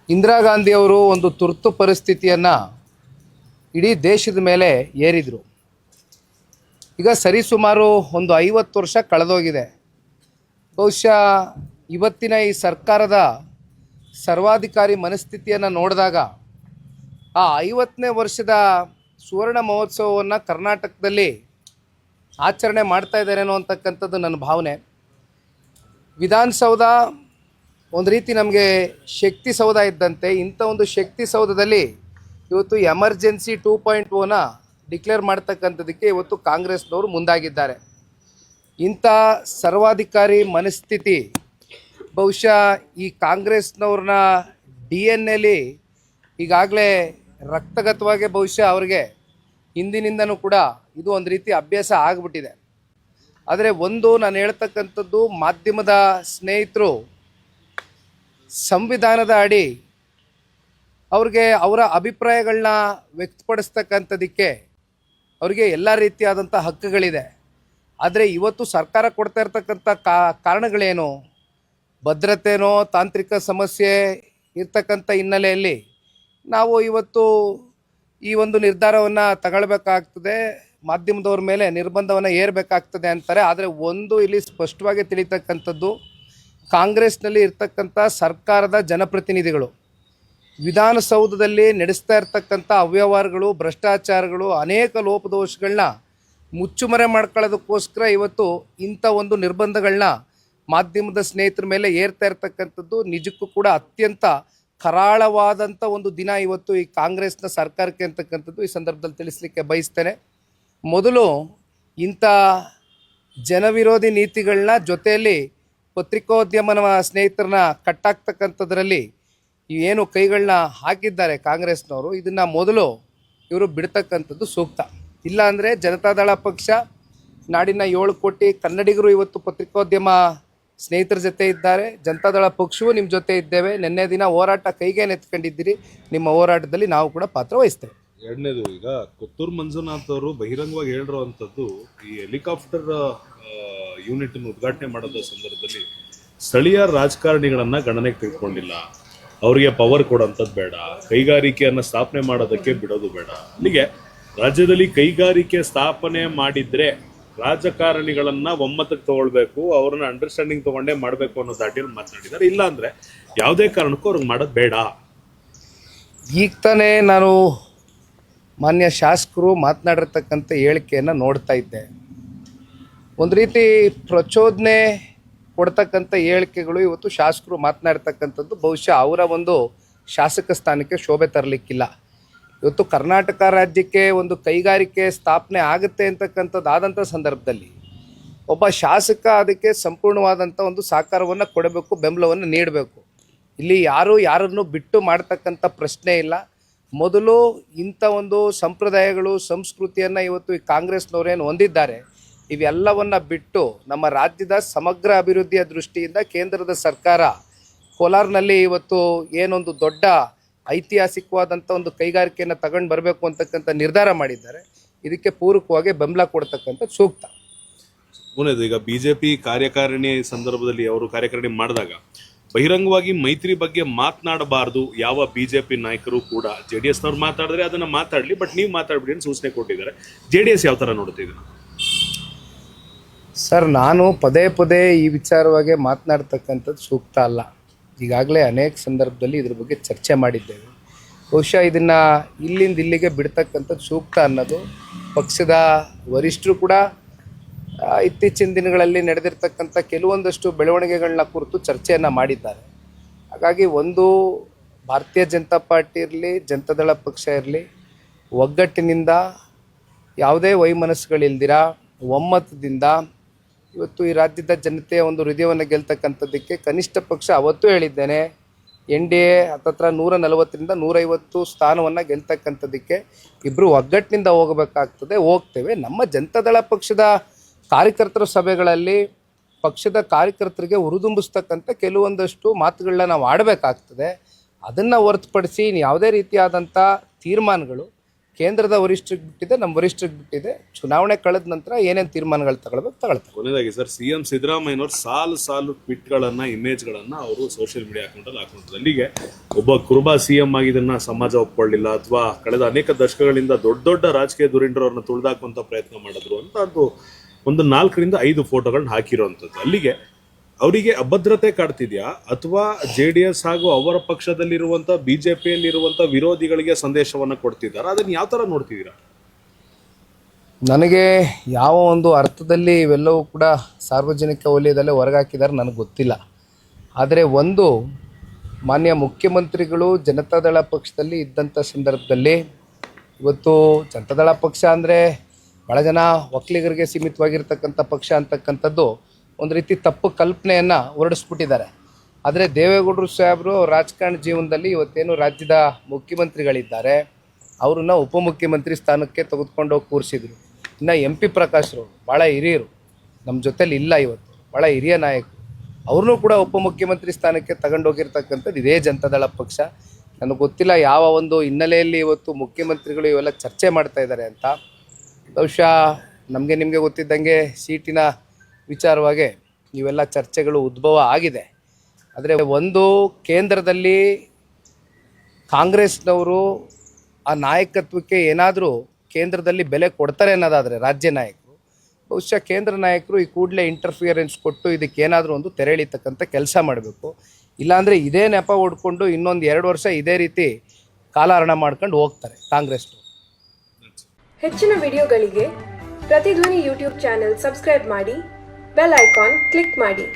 ಇಂದಿರಾ ಗಾಂಧಿಯವರು ಒಂದು ತುರ್ತು ಪರಿಸ್ಥಿತಿಯನ್ನು ಇಡೀ ದೇಶದ ಮೇಲೆ ಏರಿದರು. ಈಗ ಸರಿಸುಮಾರು ಒಂದು 50 ವರ್ಷ ಕಳೆದೋಗಿದೆ. ಬಹುಶಃ ಇವತ್ತಿನ ಈ ಸರ್ಕಾರದ ಸರ್ವಾಧಿಕಾರಿ ಮನಸ್ಥಿತಿಯನ್ನು ನೋಡಿದಾಗ ಆ 50ನೇ ವರ್ಷದ ಸುವರ್ಣ ಮಹೋತ್ಸವವನ್ನು ಕರ್ನಾಟಕದಲ್ಲಿ ಆಚರಣೆ ಮಾಡ್ತಾ ಇದ್ದಾರೇನೋ ಅಂತಕ್ಕಂಥದ್ದು ನನ್ನ ಭಾವನೆ. ವಿಧಾನಸೌಧ ಒಂದು ರೀತಿ ನಮಗೆ ಶಕ್ತಿ ಸೌಧ ಇದ್ದಂತೆ. ಇಂಥ ಒಂದು ಶಕ್ತಿ ಸೌಧದಲ್ಲಿ ಇವತ್ತು ಎಮರ್ಜೆನ್ಸಿ 2.0ನ ಡಿಕ್ಲೇರ್ ಮಾಡ್ತಕ್ಕಂಥದ್ದಕ್ಕೆ ಇವತ್ತು ಕಾಂಗ್ರೆಸ್ನವರು ಮುಂದಾಗಿದ್ದಾರೆ. ಇಂಥ ಸರ್ವಾಧಿಕಾರಿ ಮನಸ್ಥಿತಿ ಬಹುಶಃ ಈ ಕಾಂಗ್ರೆಸ್ನವ್ರನ್ನ DNA ಈಗಾಗಲೇ ರಕ್ತಗತವಾಗಿ ಬಹುಶಃ ಅವ್ರಿಗೆ ಹಿಂದಿನಿಂದನೂ ಕೂಡ ಇದು ಒಂದು ರೀತಿ ಅಭ್ಯಾಸ ಆಗಿಬಿಟ್ಟಿದೆ. ಆದರೆ ಒಂದು ನಾನು ಹೇಳ್ತಕ್ಕಂಥದ್ದು, ಮಾಧ್ಯಮದ ಸ್ನೇಹಿತರು ಸಂವಿಧಾನದ ಅಡಿ ಅವ್ರಿಗೆ ಅವರ ಅಭಿಪ್ರಾಯಗಳನ್ನ ವ್ಯಕ್ತಪಡಿಸ್ತಕ್ಕಂಥದ್ದಕ್ಕೆ ಅವರಿಗೆ ಎಲ್ಲ ರೀತಿಯಾದಂಥ ಹಕ್ಕುಗಳಿದೆ. ಆದರೆ ಇವತ್ತು ಸರ್ಕಾರ ಕೊಡ್ತಾ ಇರ್ತಕ್ಕಂಥ ಕಾರಣಗಳೇನು, ಭದ್ರತೆನೋ ತಾಂತ್ರಿಕ ಸಮಸ್ಯೆ ಇರ್ತಕ್ಕಂಥ ಹಿನ್ನೆಲೆಯಲ್ಲಿ ನಾವು ಇವತ್ತು ಈ ಒಂದು ನಿರ್ಧಾರವನ್ನು ತಗೊಳ್ಬೇಕಾಗ್ತದೆ, ಮಾಧ್ಯಮದವ್ರ ಮೇಲೆ ನಿರ್ಬಂಧವನ್ನು ಏರಬೇಕಾಗ್ತದೆ ಅಂತಾರೆ. ಆದರೆ ಒಂದು ಇಲ್ಲಿ ಸ್ಪಷ್ಟವಾಗಿ ತಿಳಿತಕ್ಕಂಥದ್ದು, ಕಾಂಗ್ರೆಸ್ನಲ್ಲಿ ಇರ್ತಕ್ಕಂಥ ಸರ್ಕಾರದ ಜನಪ್ರತಿನಿಧಿಗಳು ವಿಧಾನಸೌಧದಲ್ಲಿ ನಡೆಸ್ತಾ ಇರ್ತಕ್ಕಂಥ ಅವ್ಯವಹಾರಗಳು, ಭ್ರಷ್ಟಾಚಾರಗಳು, ಅನೇಕ ಲೋಪದೋಷಗಳನ್ನ ಮುಚ್ಚುಮರೆ ಮಾಡ್ಕೊಳ್ಳೋದಕ್ಕೋಸ್ಕರ ಇವತ್ತು ಇಂಥ ಒಂದು ನಿರ್ಬಂಧಗಳನ್ನ ಮಾಧ್ಯಮದ ಸ್ನೇಹಿತರ ಮೇಲೆ ಏರ್ತಾ ಇರ್ತಕ್ಕಂಥದ್ದು ನಿಜಕ್ಕೂ ಕೂಡ ಅತ್ಯಂತ ಕರಾಳವಾದಂಥ ಒಂದು ದಿನ ಇವತ್ತು ಈ ಕಾಂಗ್ರೆಸ್ನ ಸರ್ಕಾರಕ್ಕೆ ಅಂತಕ್ಕಂಥದ್ದು ಈ ಸಂದರ್ಭದಲ್ಲಿ ತಿಳಿಸ್ಲಿಕ್ಕೆ ಬಯಸ್ತೇನೆ. ಮೊದಲು ಇಂಥ ಜನವಿರೋಧಿ ನೀತಿಗಳನ್ನ ಜೊತೆಯಲ್ಲಿ ಪತ್ರಿಕೋದ್ಯಮನ ಸ್ನೇಹಿತರನ್ನ ಕಟ್ಟಾಕ್ತಕ್ಕಂಥದ್ರಲ್ಲಿ ಏನು ಕೈಗಳನ್ನ ಹಾಕಿದ್ದಾರೆ ಕಾಂಗ್ರೆಸ್ನವರು, ಇದನ್ನು ಮೊದಲು ಇವರು ಬಿಡ್ತಕ್ಕಂಥದ್ದು ಸೂಕ್ತ. ಇಲ್ಲ ಅಂದರೆ ಜನತಾದಳ ಪಕ್ಷ, ನಾಡಿನ 7 ಕೋಟಿ ಕನ್ನಡಿಗರು ಇವತ್ತು ಪತ್ರಿಕೋದ್ಯಮ ಸ್ನೇಹಿತರ ಜೊತೆ ಇದ್ದಾರೆ. ಜನತಾದಳ ಪಕ್ಷವೂ ನಿಮ್ಮ ಜೊತೆ ಇದ್ದೇವೆ. ನಿನ್ನೆ ದಿನ ಹೋರಾಟ ಕೈಗೆ ನೆತ್ಕೊಂಡಿದ್ದೀರಿ, ನಿಮ್ಮ ಹೋರಾಟದಲ್ಲಿ ನಾವು ಕೂಡ ಪಾತ್ರ ವಹಿಸ್ತೇವೆ. ಎರಡನೇದು, ಈಗ ಕೊತ್ತೂರು ಮಂಜುನಾಥ್ ಅವರು ಬಹಿರಂಗವಾಗಿ ಹೇಳಿರುವಂಥದ್ದು, ಈ ಹೆಲಿಕಾಪ್ಟರ್ ಯೂನಿಟ್ ಉದ್ಘಾಟನೆ ಮಾಡೋದ ಸಂದರ್ಭದಲ್ಲಿ ಸ್ಥಳೀಯ ರಾಜಕಾರಣಿಗಳನ್ನ ಗಣನೆಗೆ ತೆಗೆದುಕೊಂಡಿಲ್ಲ, ಅವರಿಗೆ ಪವರ್ ಕೊಡೋಂಥದ್ದು ಬೇಡ, ಕೈಗಾರಿಕೆಯನ್ನು ಸ್ಥಾಪನೆ ಮಾಡೋದಕ್ಕೆ ಬಿಡೋದು ಬೇಡ. ಅಲ್ಲಿಗೆ ರಾಜ್ಯದಲ್ಲಿ ಕೈಗಾರಿಕೆ ಸ್ಥಾಪನೆ ಮಾಡಿದ್ರೆ ರಾಜಕಾರಣಿಗಳನ್ನ ಒಮ್ಮತಕ್ಕೆ ತಗೊಳ್ಬೇಕು, ಅವ್ರನ್ನ ಅಂಡರ್ಸ್ಟ್ಯಾಂಡಿಂಗ್ ತಗೊಂಡೇ ಮಾಡಬೇಕು ಅನ್ನೋ ದಾಟಿಯಲ್ಲಿ ಮಾತನಾಡಿದ್ದಾರೆ. ಇಲ್ಲ ಅಂದ್ರೆ ಯಾವುದೇ ಕಾರಣಕ್ಕೂ ಅವ್ರಿಗೆ ಮಾಡೋದು ಬೇಡ. ಈಗ ತಾನೇ ನಾನು ಮಾನ್ಯ ಶಾಸಕರು ಮಾತನಾಡಿರ್ತಕ್ಕಂಥ ಹೇಳಿಕೆಯನ್ನು ನೋಡ್ತಾ ಇದ್ದೆ. ಒಂದು ರೀತಿ ಪ್ರಚೋದನೆ ಕೊಡ್ತಕ್ಕಂಥ ಹೇಳಿಕೆಗಳು ಇವತ್ತು ಶಾಸಕರು ಮಾತನಾಡ್ತಕ್ಕಂಥದ್ದು ಬಹುಶಃ ಅವರ ಒಂದು ಶಾಸಕ ಸ್ಥಾನಕ್ಕೆ ಶೋಭೆ ತರಲಿಕ್ಕಿಲ್ಲ. ಇವತ್ತು ಕರ್ನಾಟಕ ರಾಜ್ಯಕ್ಕೆ ಒಂದು ಕೈಗಾರಿಕೆ ಸ್ಥಾಪನೆ ಆಗುತ್ತೆ ಅಂತಕ್ಕಂಥದ್ದಾದಂಥ ಸಂದರ್ಭದಲ್ಲಿ ಒಬ್ಬ ಶಾಸಕ ಅದಕ್ಕೆ ಸಂಪೂರ್ಣವಾದಂಥ ಒಂದು ಸಹಕಾರವನ್ನು ಕೊಡಬೇಕು, ಬೆಂಬಲವನ್ನು ನೀಡಬೇಕು. ಇಲ್ಲಿ ಯಾರನ್ನು ಬಿಟ್ಟು ಮಾಡ್ತಕ್ಕಂಥ ಪ್ರಶ್ನೆ ಇಲ್ಲ. ಮೊದಲು ಇಂಥ ಒಂದು ಸಂಪ್ರದಾಯಗಳು, ಸಂಸ್ಕೃತಿಯನ್ನು ಇವತ್ತು ಈ ಕಾಂಗ್ರೆಸ್ನವರೇನು ಹೊಂದಿದ್ದಾರೆ, ಇವೆಲ್ಲವನ್ನು ಬಿಟ್ಟು ನಮ್ಮ ರಾಜ್ಯದ ಸಮಗ್ರ ಅಭಿವೃದ್ಧಿಯ ದೃಷ್ಟಿಯಿಂದ ಕೇಂದ್ರದ ಸರ್ಕಾರ ಕೋಲಾರ್ನಲ್ಲಿ ಇವತ್ತು ಏನೊಂದು ದೊಡ್ಡ ಐತಿಹಾಸಿಕವಾದಂಥ ಒಂದು ಕೈಗಾರಿಕೆಯನ್ನು ತಗೊಂಡು ಬರಬೇಕು ಅಂತಕ್ಕಂಥ ನಿರ್ಧಾರ ಮಾಡಿದ್ದಾರೆ. ಇದಕ್ಕೆ ಪೂರಕವಾಗಿ ಬೆಂಬಲ ಕೊಡ್ತಕ್ಕಂಥ ಸೂಕ್ತ. ಮೂರನೇದು, ಈಗ ಬಿಜೆಪಿ ಕಾರ್ಯಕಾರಿಣಿ ಸಂದರ್ಭದಲ್ಲಿ ಅವರು ಕಾರ್ಯಕಾರಿಣಿ ಮಾಡಿದಾಗ ಬಹಿರಂಗವಾಗಿ ಮೈತ್ರಿ ಬಗ್ಗೆ ಮಾತನಾಡಬಾರ್ದು ಯಾವ ಬಿಜೆಪಿ ನಾಯಕರು ಕೂಡ. JDSನವ್ರು ಮಾತಾಡಿದ್ರೆ ಅದನ್ನ ಮಾತಾಡಲಿ, ಬಟ್ ನೀವು ಮಾತಾಡ್ಬಿಡಿ ಅಂತ ಸೂಚನೆ ಕೊಟ್ಟಿದ್ದಾರೆ. JDS ಯಾವ ಥರ ನೋಡ್ತಿದ್ದೀರಾ ಸರ್? ನಾನು ಪದೇ ಈ ವಿಚಾರವಾಗಿ ಮಾತನಾಡ್ತಕ್ಕಂಥದ್ದು ಸೂಕ್ತ ಅಲ್ಲ. ಈಗಾಗಲೇ ಅನೇಕ ಸಂದರ್ಭದಲ್ಲಿ ಇದ್ರ ಬಗ್ಗೆ ಚರ್ಚೆ ಮಾಡಿದ್ದೇವೆ. ಬಹುಶಃ ಇದನ್ನು ಇಲ್ಲಿಂದ ಇಲ್ಲಿಗೆ ಬಿಡ್ತಕ್ಕಂಥದ್ದು ಸೂಕ್ತ ಅನ್ನೋದು ಪಕ್ಷದ ವರಿಷ್ಠರು ಕೂಡ ಇತ್ತೀಚಿನ ದಿನಗಳಲ್ಲಿ ನಡೆದಿರ್ತಕ್ಕಂಥ ಕೆಲವೊಂದಷ್ಟು ಬೆಳವಣಿಗೆಗಳನ್ನ ಕುರಿತು ಚರ್ಚೆಯನ್ನು ಮಾಡಿದ್ದಾರೆ. ಹಾಗಾಗಿ ಒಂದು ಭಾರತೀಯ ಜನತಾ ಪಾರ್ಟಿ ಇರಲಿ, ಜನತಾದಳ ಪಕ್ಷ ಇರಲಿ, ಒಗ್ಗಟ್ಟಿನಿಂದ ಯಾವುದೇ ವೈಮನಸ್ಸುಗಳಿಲ್ದಿರ ಒಮ್ಮತದಿಂದ ಇವತ್ತು ಈ ರಾಜ್ಯದ ಜನತೆಯ ಒಂದು ಹೃದಯವನ್ನು ಗೆಲ್ತಕ್ಕಂಥದ್ದಕ್ಕೆ ಕನಿಷ್ಠ ಪಕ್ಷ ಅವತ್ತೂ ಹೇಳಿದ್ದೇನೆ, NDA ಹತ್ತತ್ರ 140ರಿಂದ 150 ಸ್ಥಾನವನ್ನು ಗೆಲ್ತಕ್ಕಂಥದ್ದಕ್ಕೆ ಇಬ್ಬರು ಒಗ್ಗಟ್ಟಿನಿಂದ ಹೋಗಬೇಕಾಗ್ತದೆ, ಹೋಗ್ತೇವೆ. ನಮ್ಮ ಜನತಾದಳ ಪಕ್ಷದ ಕಾರ್ಯಕರ್ತರ ಸಭೆಗಳಲ್ಲಿ ಪಕ್ಷದ ಕಾರ್ಯಕರ್ತರಿಗೆ ಹುರಿದುಂಬಿಸ್ತಕ್ಕಂಥ ಕೆಲವೊಂದಷ್ಟು ಮಾತುಗಳನ್ನ ನಾವು ಆಡಬೇಕಾಗ್ತದೆ. ಅದನ್ನು ಹೊರತುಪಡಿಸಿ ಯಾವುದೇ ರೀತಿಯಾದಂಥ ತೀರ್ಮಾನಗಳು ಕೇಂದ್ರದ ವರಿಷ್ಠರಿಗೆ ಬಿಟ್ಟಿದೆ, ನಮ್ಮ ವರಿಷ್ಠರಿಗೆ ಬಿಟ್ಟಿದೆ. ಚುನಾವಣೆ ಕಳೆದ ನಂತರ ಏನೇನು ತೀರ್ಮಾನಗಳು ತಗೊಳ್ತಾರೆ. ಕೊನೆಯದಾಗಿ ಸರ್, ಸಿಎಂ ಸಿದ್ದರಾಮಯ್ಯನವರು ಸಾಲು ಟ್ವೀಟ್ಗಳನ್ನ, ಇಮೇಜ್ಗಳನ್ನ ಅವರು ಸೋಷಿಯಲ್ ಮೀಡಿಯಾ ಅಕೌಂಟಲ್ಲಿ ಹಾಕೊಂಡಿದ್ರು. ಅಲ್ಲಿಗೆ ಒಬ್ಬ ಕುರುಬ ಸಿಎಂ ಆಗಿದ್ದನ್ನ ಸಮಾಜ ಒಪ್ಕೊಳ್ಳಿಲ್ಲ, ಅಥವಾ ಕಳೆದ ಅನೇಕ ದಶಕಗಳಿಂದ ದೊಡ್ಡ ರಾಜಕೀಯ ಧುರೀಣರವ್ರನ್ನ ತುಳಿದಾಕುವಂತ ಪ್ರಯತ್ನ ಮಾಡಿದ್ರು ಅಂತ ಒಂದು 4 ರಿಂದ 5 ಫೋಟೋಗಳನ್ನ ಹಾಕಿರುವಂಥದ್ದು. ಅಲ್ಲಿಗೆ ಅವರಿಗೆ ಅಭದ್ರತೆ ಕಾಡ್ತಿದ್ಯಾ, ಅಥವಾ JDS ಹಾಗೂ ಅವರ ಪಕ್ಷದಲ್ಲಿರುವಂತ BJPಯಲ್ಲಿರುವಂತ ವಿರೋಧಿಗಳಿಗೆ ಸಂದೇಶವನ್ನ ಕೊಡ್ತಿದ್ದಾರಾ? ಅದನ್ನ ಯಾವ ತರ ನೋಡ್ತಿದ್ದೀರಾ? ನನಗೆ ಯಾವ ಒಂದು ಅರ್ಥದಲ್ಲಿ ಇವೆಲ್ಲವೂ ಕೂಡ ಸಾರ್ವಜನಿಕ ವಲಯದಲ್ಲೇ ಹೊರಗಾಕಿದ್ದಾರೆ ನನಗೆ ಗೊತ್ತಿಲ್ಲ. ಆದರೆ ಒಂದು ಮಾನ್ಯ ಮುಖ್ಯಮಂತ್ರಿಗಳು ಜನತಾದಳ ಪಕ್ಷದಲ್ಲಿ ಇದ್ದಂಥ ಸಂದರ್ಭದಲ್ಲಿ, ಇವತ್ತು ಜನತಾದಳ ಪಕ್ಷ ಅಂದರೆ ಭಾಳ ಜನ ಒಕ್ಕಲಿಗರಿಗೆ ಸೀಮಿತವಾಗಿರ್ತಕ್ಕಂಥ ಪಕ್ಷ ಅಂತಕ್ಕಂಥದ್ದು ಒಂದು ರೀತಿ ತಪ್ಪು ಕಲ್ಪನೆಯನ್ನು ಹೊರಡಿಸ್ಬಿಟ್ಟಿದ್ದಾರೆ. ಆದರೆ ದೇವೇಗೌಡರು ಸಾಹೇಬರು ರಾಜಕಾರಣ ಜೀವನದಲ್ಲಿ ಇವತ್ತೇನು ರಾಜ್ಯದ ಮುಖ್ಯಮಂತ್ರಿಗಳಿದ್ದಾರೆ ಅವ್ರನ್ನ ಉಪಮುಖ್ಯಮಂತ್ರಿ ಸ್ಥಾನಕ್ಕೆ ತೆಗೆದುಕೊಂಡು ಹೋಗಿ ಕೂರಿಸಿದ್ರು. ಇನ್ನು MP ಪ್ರಕಾಶ್ರು ಭಾಳ ಹಿರಿಯರು, ನಮ್ಮ ಜೊತೆಲಿ ಇಲ್ಲ, ಇವತ್ತು ಭಾಳ ಹಿರಿಯ ನಾಯಕರು, ಅವ್ರನ್ನೂ ಕೂಡ ಉಪಮುಖ್ಯಮಂತ್ರಿ ಸ್ಥಾನಕ್ಕೆ ತಗೊಂಡೋಗಿರ್ತಕ್ಕಂಥದ್ದು ಇದೇ ಜನತಾದಳ ಪಕ್ಷ. ನನಗೆ ಗೊತ್ತಿಲ್ಲ ಯಾವ ಒಂದು ಹಿನ್ನೆಲೆಯಲ್ಲಿ ಇವತ್ತು ಮುಖ್ಯಮಂತ್ರಿಗಳು ಇವೆಲ್ಲ ಚರ್ಚೆ ಮಾಡ್ತಾ ಇದ್ದಾರೆ ಅಂತ. ಬಹುಶಃ ನಮಗೆ ನಿಮಗೆ ಗೊತ್ತಿದ್ದಂಗೆ ಸೀಟಿನ ವಿಚಾರವಾಗಿ ಇವೆಲ್ಲ ಚರ್ಚೆಗಳು ಉದ್ಭವ ಆಗಿದೆ. ಆದರೆ ಒಂದು ಕೇಂದ್ರದಲ್ಲಿ ಕಾಂಗ್ರೆಸ್ನವರು ಆ ನಾಯಕತ್ವಕ್ಕೆ ಏನಾದರೂ ಕೇಂದ್ರದಲ್ಲಿ ಬೆಲೆ ಕೊಡ್ತಾರೆ ಅನ್ನೋದಾದರೆ ರಾಜ್ಯ ನಾಯಕರು, ಬಹುಶಃ ಕೇಂದ್ರ ನಾಯಕರು ಈ ಕೂಡಲೇ ಇಂಟರ್ಫಿಯರೆನ್ಸ್ ಕೊಟ್ಟು ಇದಕ್ಕೆ ಏನಾದರೂ ಒಂದು ತೆರೆ ಎಳೀತಕ್ಕಂಥ ಕೆಲಸ ಮಾಡಬೇಕು. ಇಲ್ಲಾಂದರೆ ಇದೇ ನೆಪ ಹೊಡ್ಕೊಂಡು ಇನ್ನೊಂದು 2 ವರ್ಷ ಇದೇ ರೀತಿ ಕಾಲಹರಣ ಮಾಡ್ಕೊಂಡು ಹೋಗ್ತಾರೆ ಕಾಂಗ್ರೆಸ್ನವರು. ಹೆಚ್ಚಿನ ವಿಡಿಯೋಗಳಿಗೆ ಪ್ರತಿಧ್ವನಿ ಯೂಟ್ಯೂಬ್ ಚಾನೆಲ್ ಸಬ್ಸ್ಕ್ರೈಬ್ ಮಾಡಿ, ಬೆಲ್ ಐಕಾನ್ ಕ್ಲಿಕ್ ಮಾಡಿ.